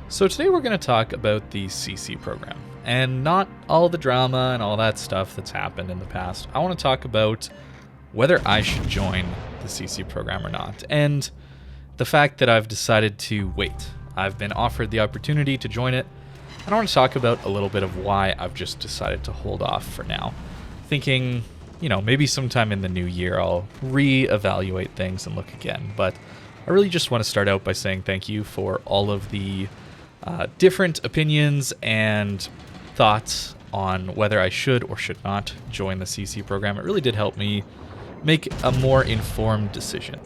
So today we're going to talk about the CC program and not all the drama and all that stuff that's happened in the past. I want to talk about whether I should join the CC program or not, and the fact that I've decided to wait. I've been offered the opportunity to join it, and I want to talk about a little bit of why I've just decided to hold off for now. Thinking, maybe sometime in the new year I'll reevaluate things and look again, but I really just want to start out by saying thank you for all of the different opinions and thoughts on whether I should or should not join the CC program. It really did help me make a more informed decision.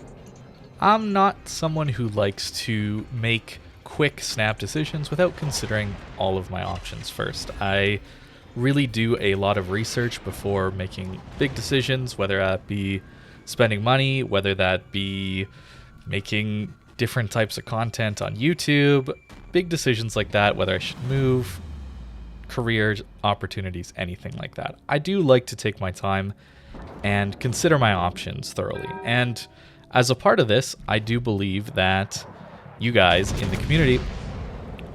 I'm not someone who likes to make quick snap decisions without considering all of my options first. I really do a lot of research before making big decisions, whether that be spending money, whether that be making different types of content on YouTube, big decisions like that, whether I should move, careers, opportunities, anything like that. I do like to take my time and consider my options thoroughly. And as a part of this, I do believe that you guys in the community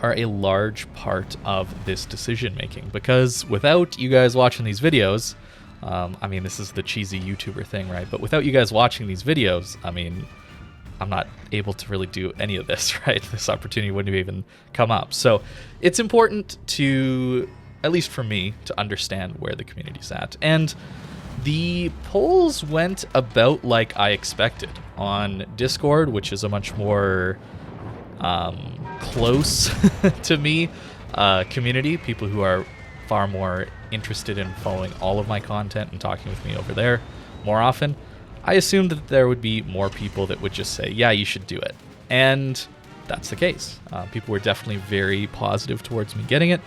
are a large part of this decision making, because without you guys watching these videos, this is the cheesy YouTuber thing, right? But without you guys watching these videos, I'm not able to really do any of this, right? This opportunity wouldn't have even come up. So it's important to, at least for me, to understand where the community's at. And the polls went about like I expected on Discord, which is a much more close to me community, people who are far more interested in following all of my content and talking with me over there more often. I assumed that there would be more people that would just say, yeah, you should do it. And that's the case. People were definitely very positive towards me getting it.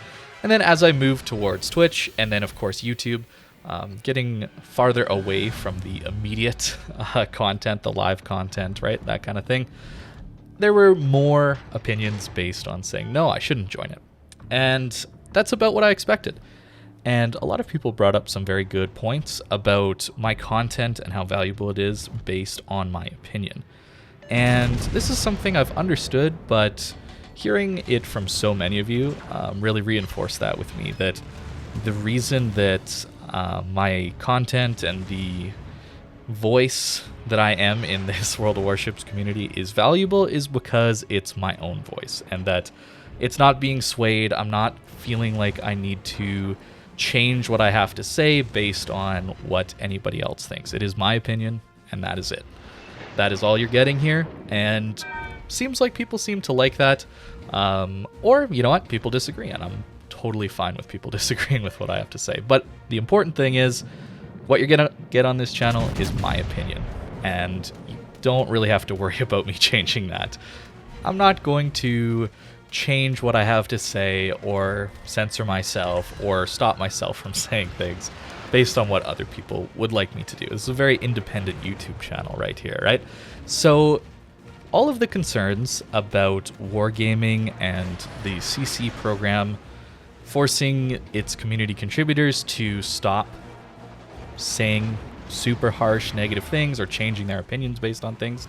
And then as I moved towards Twitch and then, of course, YouTube, getting farther away from the immediate content, the live content, right? That kind of thing. There were more opinions based on saying, no, I shouldn't join it. And that's about what I expected. And a lot of people brought up some very good points about my content and how valuable it is based on my opinion. And this is something I've understood, but hearing it from so many of you really reinforced that with me, that the reason that my content and the voice that I am in this World of Warships community is valuable is because it's my own voice, and that it's not being swayed. I'm not feeling like I need to change what I have to say based on what anybody else thinks. It is my opinion, and that is it. That is all you're getting here, and seems like people seem to like that. Or, you know what, people disagree, and I'm totally fine with people disagreeing with what I have to say. But the important thing is, what you're gonna get on this channel is my opinion, and you don't really have to worry about me changing that. I'm not going to change what I have to say or censor myself or stop myself from saying things based on what other people would like me to do. This is a very independent YouTube channel right here, right? So all of the concerns about wargaming and the CC program forcing its community contributors to stop saying super harsh negative things or changing their opinions based on things,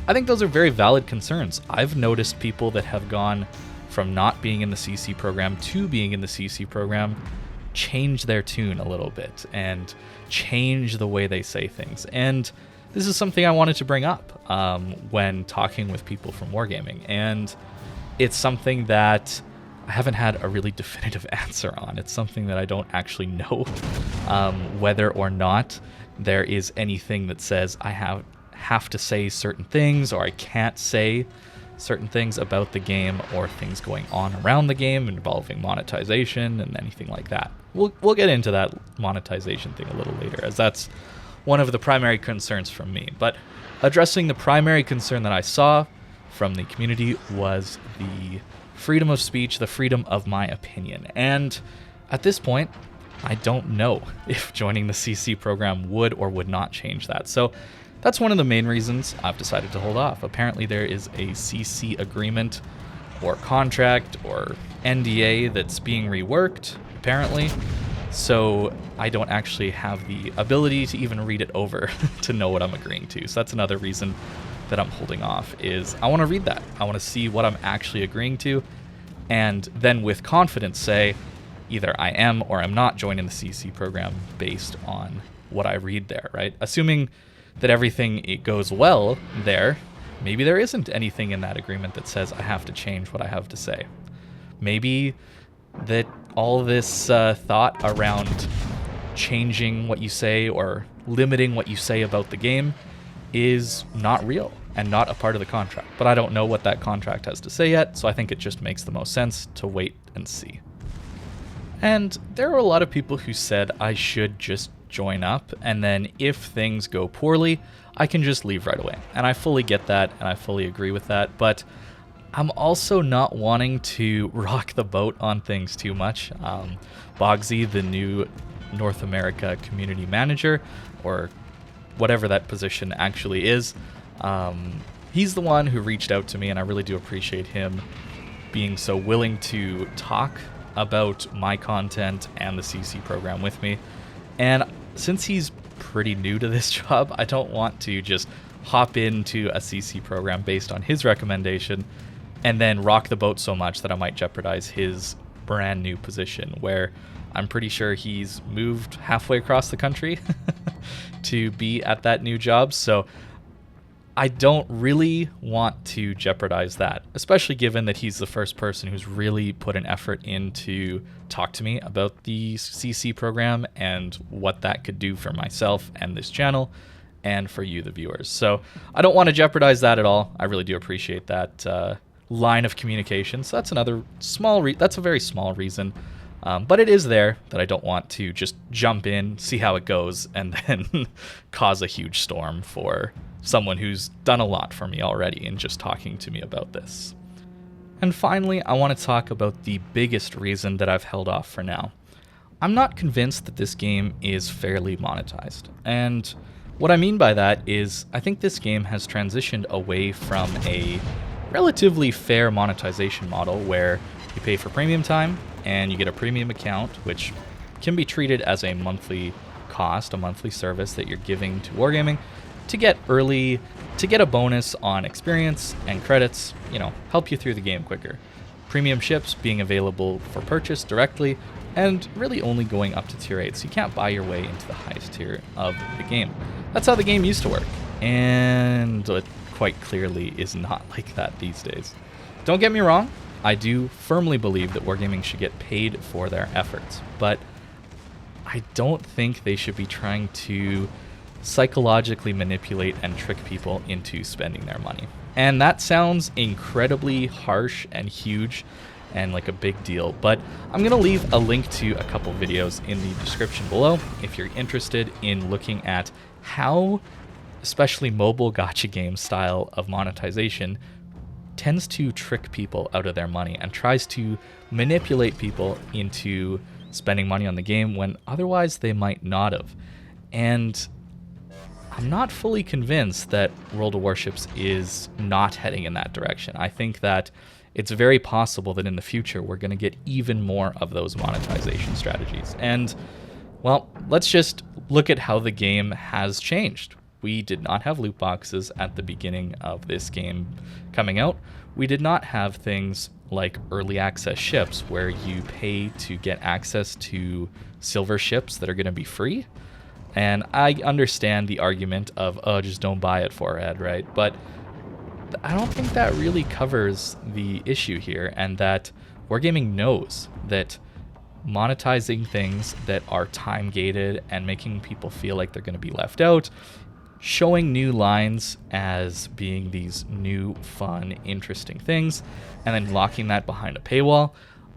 I think those are very valid concerns. I've noticed people that have gone from not being in the CC program to being in the CC program change their tune a little bit and change the way they say things. And this is something I wanted to bring up when talking with people from Wargaming. And it's something that I haven't had a really definitive answer on. It's something that I don't actually know whether or not there is anything that says I have to say certain things, or I can't say certain things about the game or things going on around the game involving monetization and anything like that. We'll get into that monetization thing a little later, as that's one of the primary concerns from me. But addressing the primary concern that I saw from the community was the freedom of speech, the freedom of my opinion. And at this point, I don't know if joining the CC program would or would not change that. So that's one of the main reasons I've decided to hold off. Apparently there is a CC agreement or contract or NDA that's being reworked, apparently. So I don't actually have the ability to even read it over to know what I'm agreeing to. So that's another reason that I'm holding off, is I want to read that. I want to see what I'm actually agreeing to. and then with confidence say, either I am or am not joining the CC program based on what I read there, right? Assuming that everything it goes well there, maybe there isn't anything in that agreement that says I have to change what I have to say. Maybe that all this thought around changing what you say or limiting what you say about the game is not real and not a part of the contract. But I don't know what that contract has to say yet, so I think it just makes the most sense to wait and see. And there are a lot of people who said I should just join up, and then if things go poorly, I can just leave right away. And I fully get that, and I fully agree with that, but I'm also not wanting to rock the boat on things too much. Bogsy, the new North America community manager, or whatever that position actually is, he's the one who reached out to me, and I really do appreciate him being so willing to talk about my content and the CC program with me. And since he's pretty new to this job, I don't want to just hop into a CC program based on his recommendation and then rock the boat so much that I might jeopardize his brand new position, where I'm pretty sure he's moved halfway across the country to be at that new job. So I don't really want to jeopardize that, especially given that he's the first person who's really put an effort in to talk to me about the CC program and what that could do for myself and this channel and for you, the viewers. So I don't want to jeopardize that at all. I really do appreciate that line of communication. So that's another that's a very small reason. But it is there that I don't want to just jump in, see how it goes, and then cause a huge storm for someone who's done a lot for me already in just talking to me about this. And finally, I want to talk about the biggest reason that I've held off for now. I'm not convinced that this game is fairly monetized. And what I mean by that is I think this game has transitioned away from a relatively fair monetization model where you pay for premium time and you get a premium account, which can be treated as a monthly cost, a monthly service that you're giving to Wargaming to get a bonus on experience and credits, help you through the game quicker. Premium ships being available for purchase directly and really only going up to tier 8, so you can't buy your way into the highest tier of the game. That's how the game used to work, and it quite clearly is not like that these days. Don't get me wrong, I do firmly believe that Wargaming should get paid for their efforts, but I don't think they should be trying to psychologically manipulate and trick people into spending their money. And that sounds incredibly harsh and huge and like a big deal, but I'm going to leave a link to a couple videos in the description below if you're interested in looking at how especially mobile gacha game style of monetization tends to trick people out of their money and tries to manipulate people into spending money on the game when otherwise they might not have. And I'm not fully convinced that World of Warships is not heading in that direction. I think that it's very possible that in the future we're going to get even more of those monetization strategies. And, well, let's just look at how the game has changed. We did not have loot boxes at the beginning of this game coming out. We did not have things like early access ships where you pay to get access to silver ships that are going to be free. And I understand the argument of, oh, just don't buy it forehead, right? But I don't think that really covers the issue here, and that Wargaming knows that monetizing things that are time-gated and making people feel like they're going to be left out, showing new lines as being these new, fun, interesting things, and then locking that behind a paywall,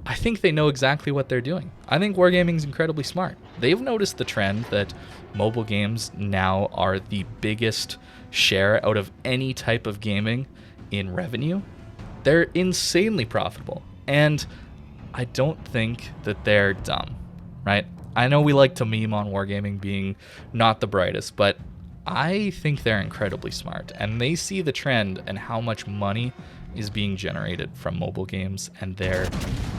I think they know exactly what they're doing. I think Wargaming's incredibly smart. They've noticed the trend that mobile games now are the biggest share out of any type of gaming in revenue. They're insanely profitable, and I don't think that they're dumb, right? I know we like to meme on Wargaming being not the brightest, but I think they're incredibly smart, and they see the trend and how much money is being generated from mobile games and their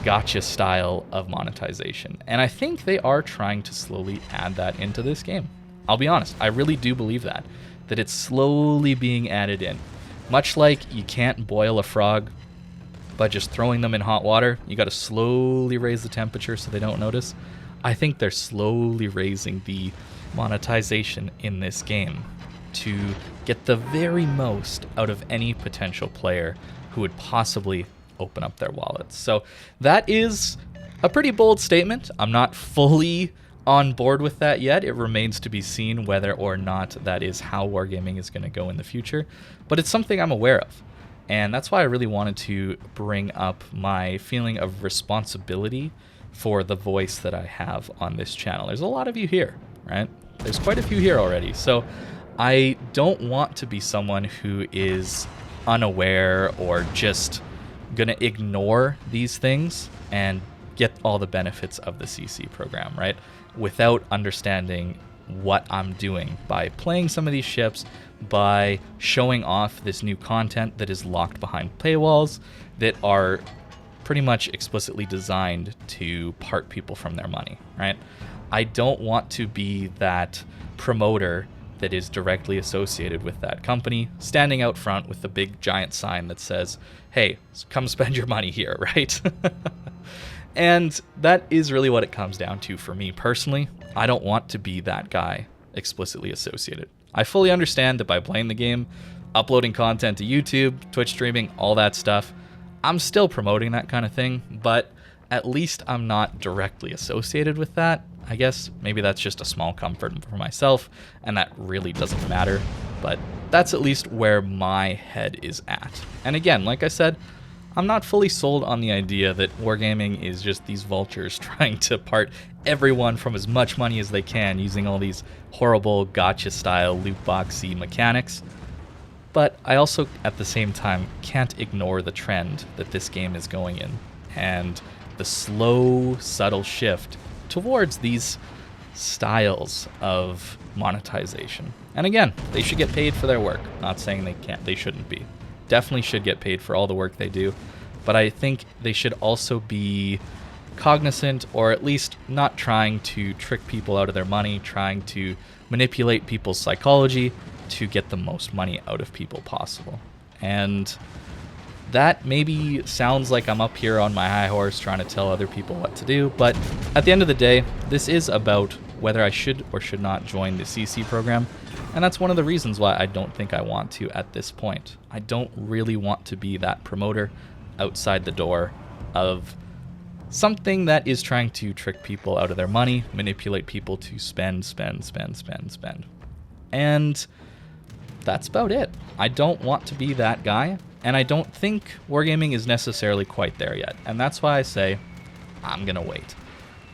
gacha style of monetization. And I think they are trying to slowly add that into this game. I'll be honest, I really do believe that it's slowly being added in. Much like you can't boil a frog by just throwing them in hot water. You got to slowly raise the temperature so they don't notice. I think they're slowly raising the monetization in this game to get the very most out of any potential player who would possibly open up their wallets. So that is a pretty bold statement. I'm not fully on board with that yet. It remains to be seen whether or not that is how wargaming is going to go in the future, but it's something I'm aware of. And that's why I really wanted to bring up my feeling of responsibility for the voice that I have on this channel. There's a lot of you here, right? There's quite a few here already. So I don't want to be someone who is unaware or just gonna ignore these things and get all the benefits of the CC program, right? Without understanding what I'm doing by playing some of these ships, by showing off this new content that is locked behind paywalls that are pretty much explicitly designed to part people from their money, right? I don't want to be that promoter that is directly associated with that company, standing out front with the big giant sign that says, hey, come spend your money here, right? And that is really what it comes down to for me personally. I don't want to be that guy explicitly associated. I fully understand that by playing the game, uploading content to YouTube, Twitch streaming, all that stuff, I'm still promoting that kind of thing, but at least I'm not directly associated with that. I guess maybe that's just a small comfort for myself, and that really doesn't matter, but that's at least where my head is at. And again, like I said, I'm not fully sold on the idea that wargaming is just these vultures trying to part everyone from as much money as they can using all these horrible gacha-style loot boxy mechanics. But I also, at the same time, can't ignore the trend that this game is going in, and the slow, subtle shift towards these styles of monetization. And again, they should get paid for their work. Not saying they shouldn't be. Definitely should get paid for all the work they do, but I think they should also be cognizant, or at least not trying to trick people out of their money, trying to manipulate people's psychology to get the most money out of people possible. And that maybe sounds like I'm up here on my high horse trying to tell other people what to do, but at the end of the day, this is about whether I should or should not join the CC program. And that's one of the reasons why I don't think I want to at this point. I don't really want to be that promoter outside the door of something that is trying to trick people out of their money, manipulate people to spend. And that's about it. I don't want to be that guy, and I don't think wargaming is necessarily quite there yet. And that's why I say I'm gonna wait.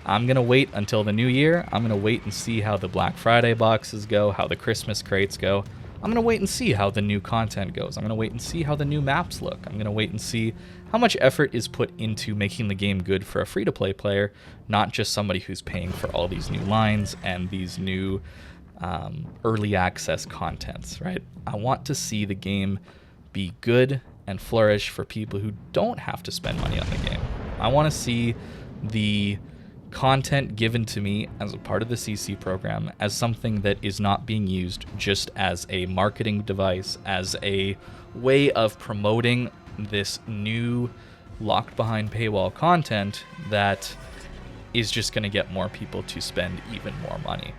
I'm going to wait until the new year. I'm going to wait and see how the Black Friday boxes go, how the Christmas crates go. I'm going to wait and see how the new content goes. I'm going to wait and see how the new maps look. I'm going to wait and see how much effort is put into making the game good for a free-to-play player, not just somebody who's paying for all these new lines and these new early access contents, right? I want to see the game be good and flourish for people who don't have to spend money on the game. I want to see the content given to me as a part of the CC program as something that is not being used just as a marketing device, as a way of promoting this new locked behind paywall content that is just going to get more people to spend even more money.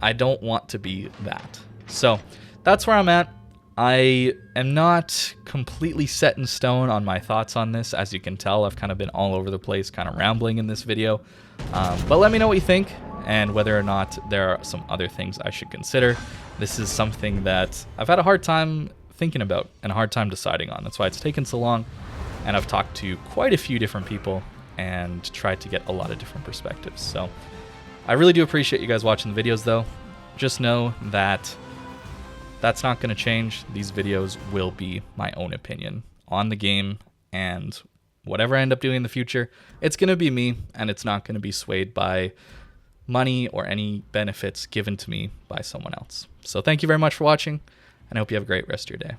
I don't want to be that. So that's where I'm at. I am not completely set in stone on my thoughts on this. As you can tell, I've kind of been all over the place, kind of rambling in this video. But let me know what you think and whether or not there are some other things I should consider. This is something that I've had a hard time thinking about and a hard time deciding on. That's why it's taken so long. And I've talked to quite a few different people and tried to get a lot of different perspectives. So I really do appreciate you guys watching the videos, though. Just know that that's not going to change. These videos will be my own opinion on the game, and whatever I end up doing in the future, it's going to be me, and it's not going to be swayed by money or any benefits given to me by someone else. So thank you very much for watching, and I hope you have a great rest of your day.